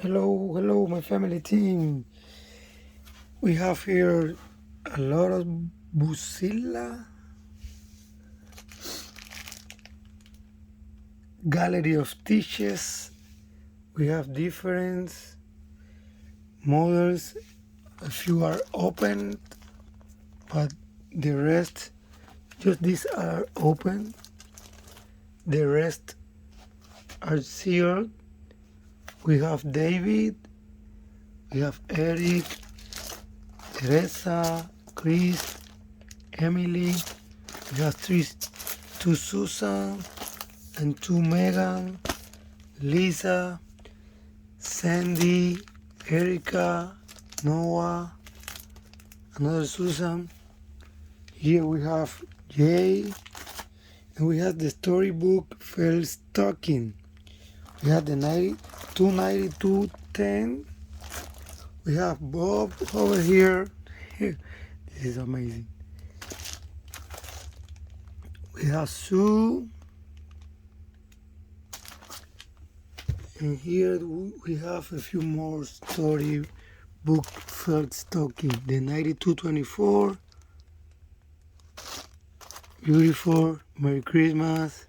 Hello, my family team. We have here a lot of Bucilla, gallery of stitches. We have different models. A few are open, but the rest, just these are open. The rest are sealed. We have David, we have Eric, Teresa, Chris, Emily. We have two Susan and two Megan, Lisa, Sandy, Erica, Noah, another Susan. Here we have Jay, and we have the storybook Fell Stocking. We have the 29210. We have Bob over here. This is amazing. We have Sue. And here we have a few more storybook felt stocking. The 9224. Beautiful. Merry Christmas.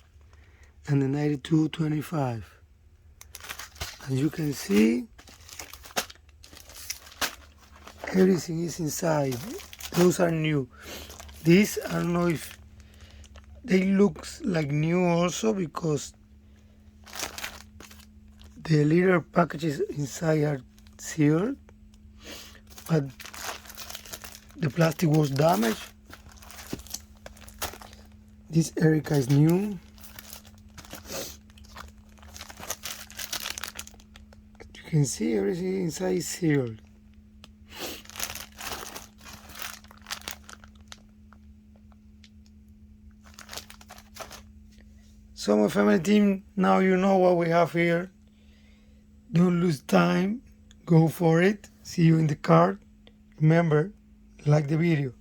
And the 9225. As you can see, everything is inside. Those are new. These, I don't know if they look like new also because the little packages inside are sealed, but the plastic was damaged. This Erica is new. You can see everything inside is sealed. So my family team, now you know what we have here. Don't lose time, go for it. See you in the card. Remember, like the video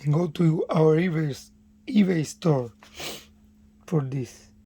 and go to our eBay store for this.